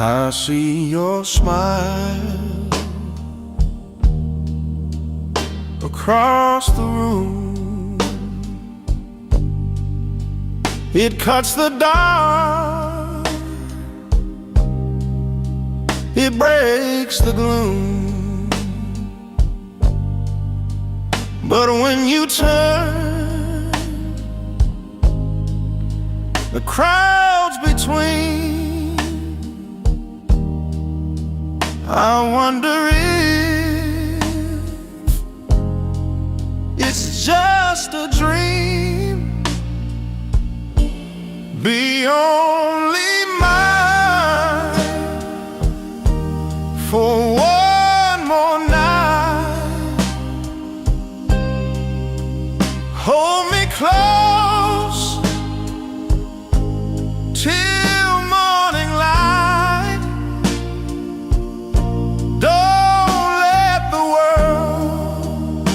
I see your smile across the room. It cuts the dark, it breaks the gloom. But when you turn, the crowds between, I wonder if it's just a dream. Be only mine for one more night. Hold me close till morning light. Don't let the world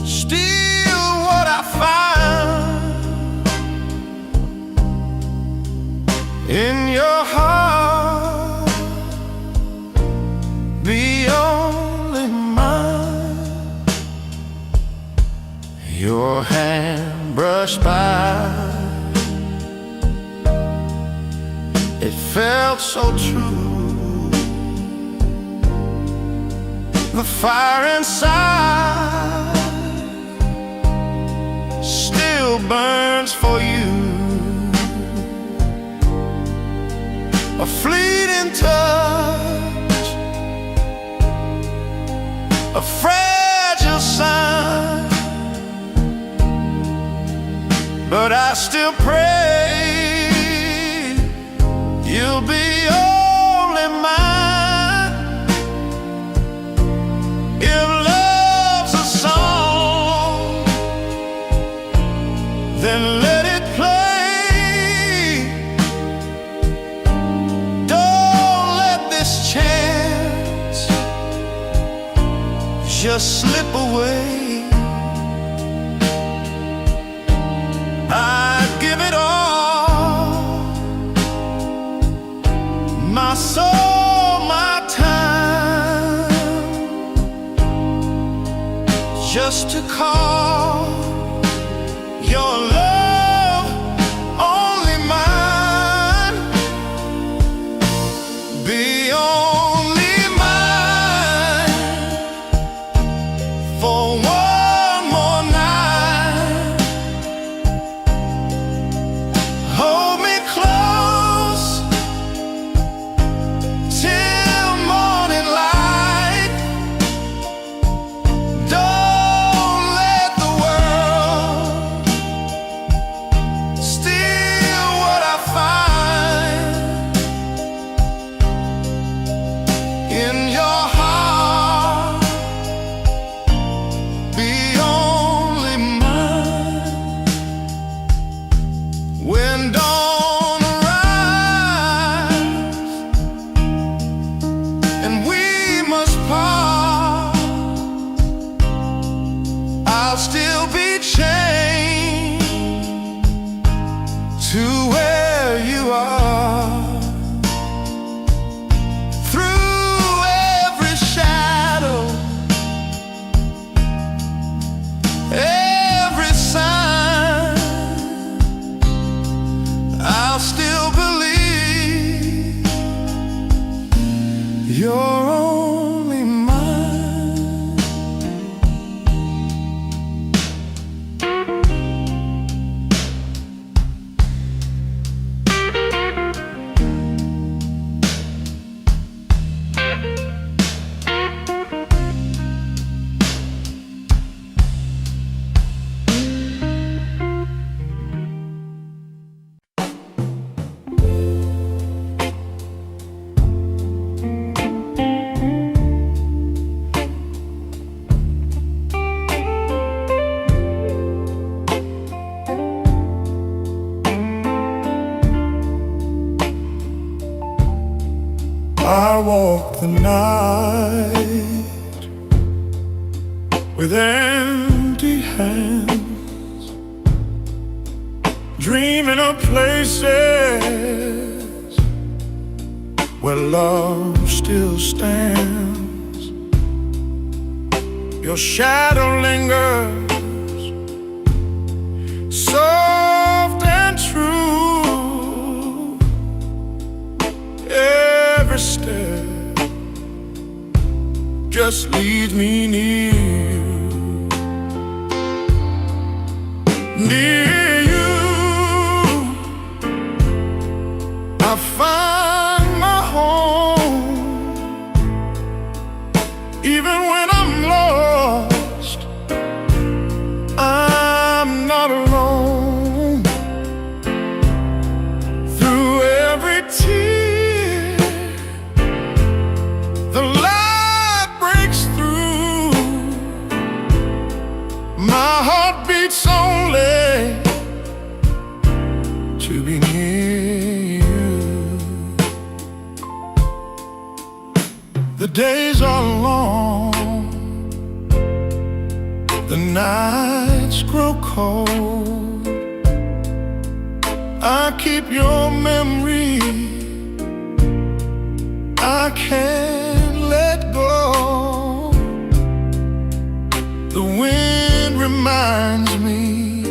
steal what I find in your heart. Be only mine. Your hand brushed by, it felt so true. The fire inside still burns for you. A fleeting touch, a fragile sign, but I still pray you'll be only mine. If love's a song, then let it play. Don't let this chance just slip away. I'd give it all, my soul, my time, just to call your love only mine. Be only mine for one more night. Hold me close till morning light. Don't let the world steal what I find in your heart. Be only mine. When dawn arrives and we must part, I'll still be chained to where you are. Through every shadow, every sign, I'll still believe you're only mine. I walk the night with empty hands, dreaming of places where love still stands. Your shadow lingers, soft and true. Every step just leads me near you. Near you, I find my home. Even when I'm lost, I'm not alone. Through every tear, the light breaks through. My heart beats only to be near you. The days are long, the nights grow cold. I keep your memory, I can't let go. The wind reminds me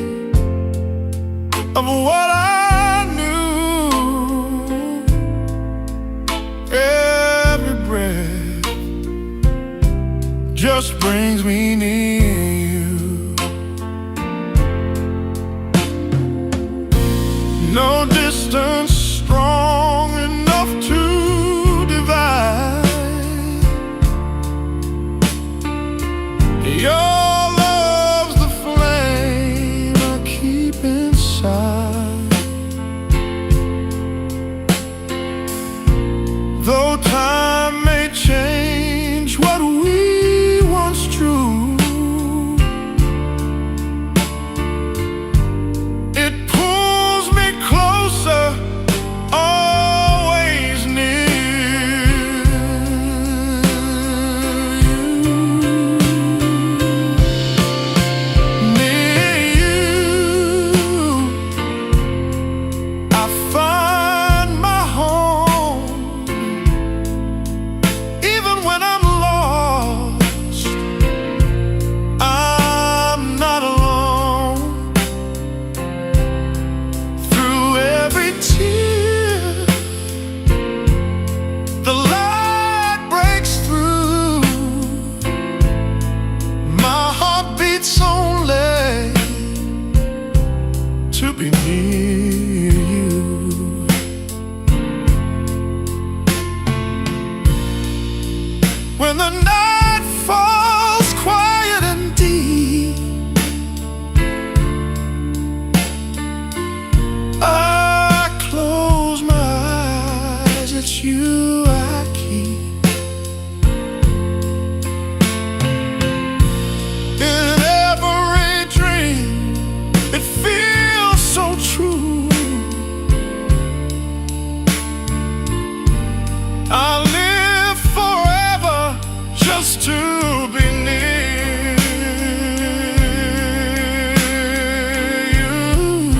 of what I knew. Every breath just brings me near you. No distance strong enough to divide. Your love's the flame I keep inside. Though time may change what we once drew, it pulls me closer, always near you. Near you, I find my home. Even when I'm lost, I'm not alone. Through every tear, the light breaks through. My heart beats only to be near you. When the night falls quiet and deep, I close my eyes, it's you I keep. In every dream, it feels so true. I live forever just to be near you.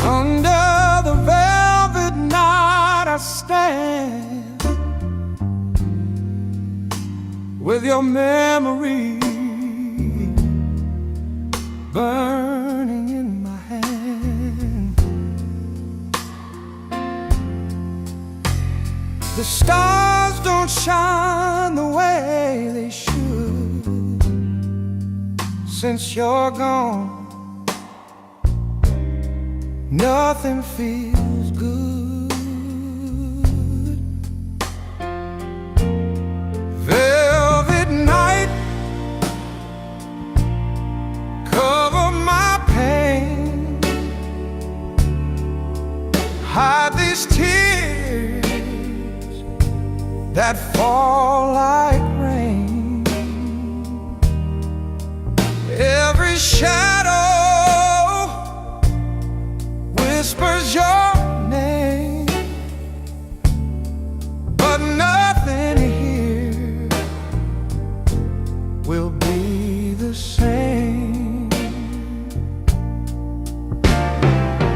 Under the velvet night I stand, with your memory burning in my hand. The stars don't shine the way they should since you're gone. Nothing feels good. Velvet night, cover my pain, hide these tears that fall like rain. shadow whispers your name, but nothing here will be the same.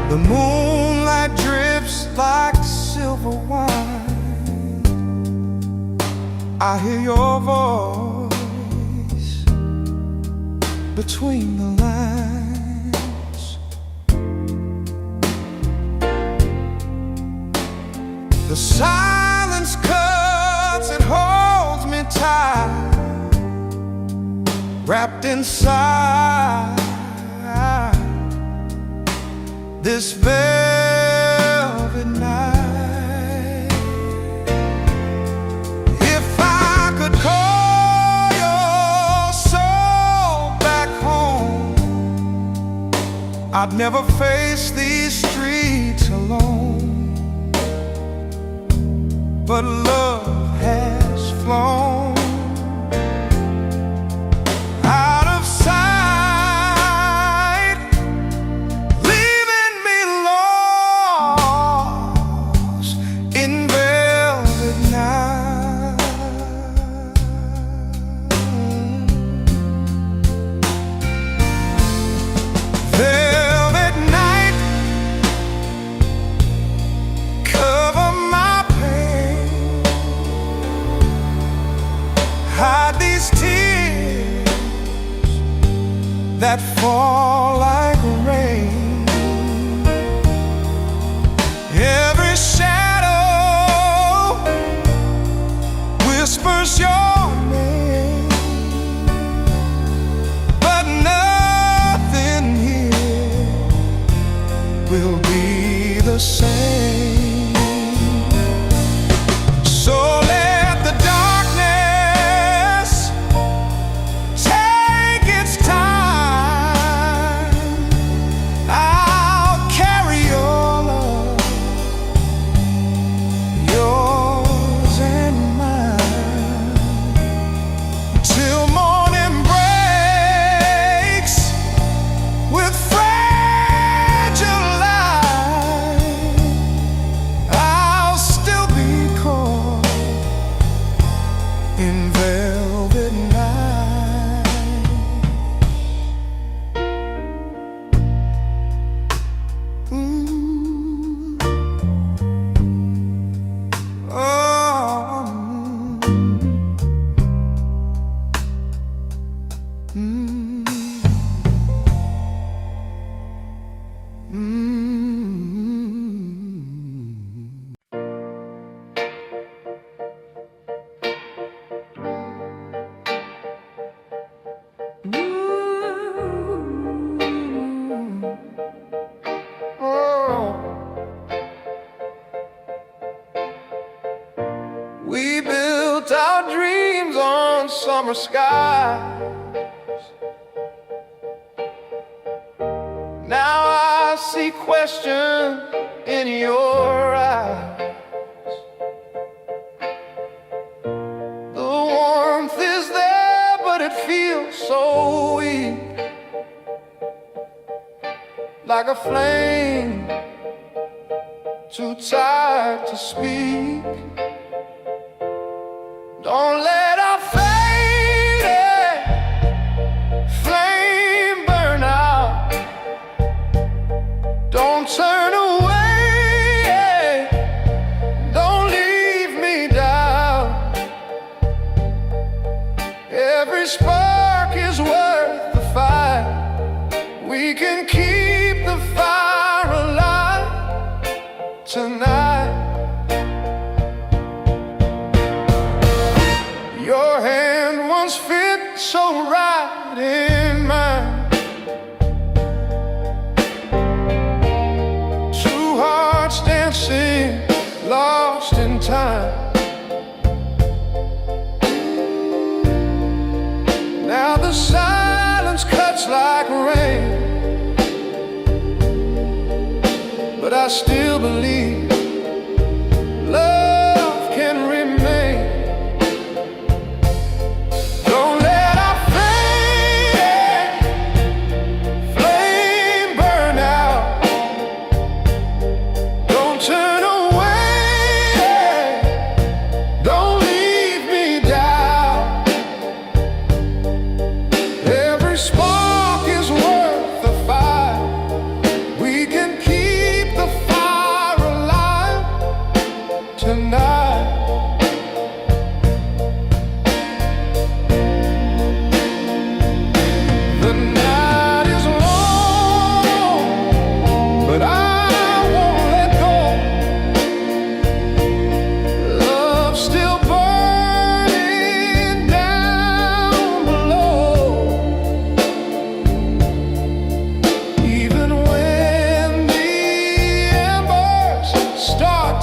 The moonlight drips like silver wine. I hear your voice between the lines. The silence cuts, it holds me tight, wrapped inside this velvet night. If I could call your soul back home, I'd never face these streets alone. But love has flown out of sight, leaving me lost in velvet night. Velvet night, cover my pain, hide these tears that fall like rain. Every shadow whispers your name, but nothing here will be the same. So let the darkness take its time. I'll carry your love, yours and mine, till morning breaks with fragile light. I'll still be caught in velvet night. Oh, we built our dreams on summer skies. Now I see question in your eyes. The warmth is there, but it feels so weak, like a flame too tired to speak. Don't let our faded flame burn out. Don't turn away, don't leave me down. Every spark is worth the fight. We can keep the fire alive tonight. Your hand once fit so right in mine. Two hearts dancing, lost in time. Now the silence cuts like rain, but I still believe love can remain. Don't let our faded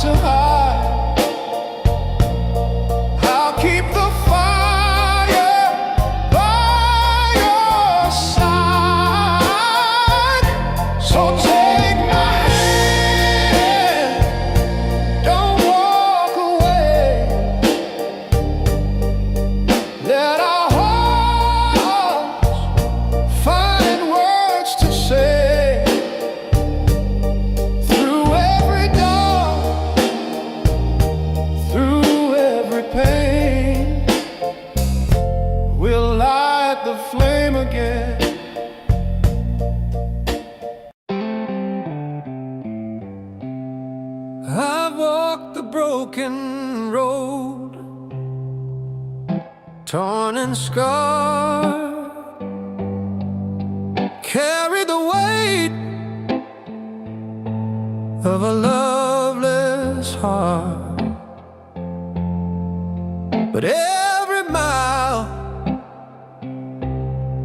to hide. I'll keep the fire by your side. So take my hand, don't walk away. Let our hearts find words to say. Through every dawn, through every pain, we'll light the flame again. I've walked the broken road, torn and scarred, carried the weight of a loveless heart. But every mile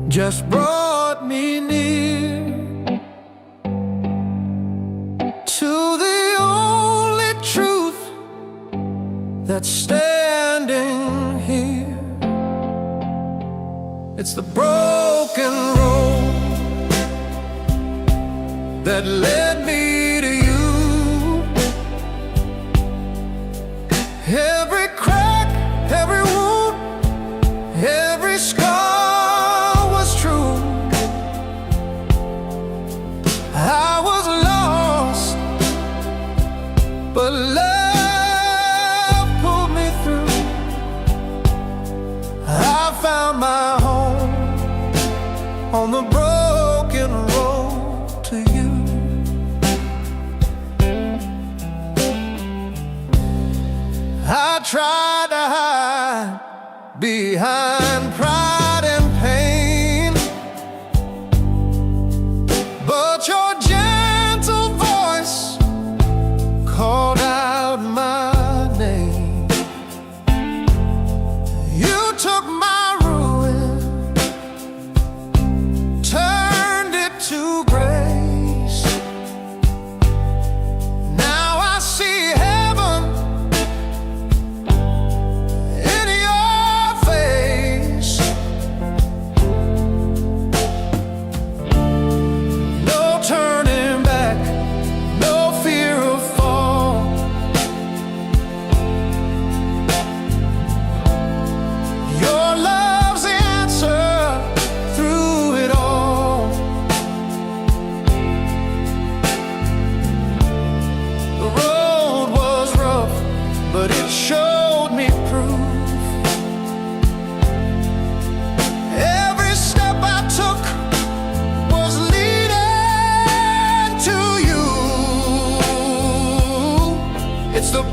just brought me near to the only truth that's standing here. It's the broken road that led me to you. Every crack, every wound, every scar was true. I was lost, but love pulled me through. I found my home on the broken road to you. I tried to hide behind pride and pain, but your gentle voice called out my name. You took my ruin, turned it to grace. Now I see heaven in your face. No turning back, no fear of fall. Your love's the answer through it all. The road was rough, but it showed me proof. Every step I took was leading to you. It's the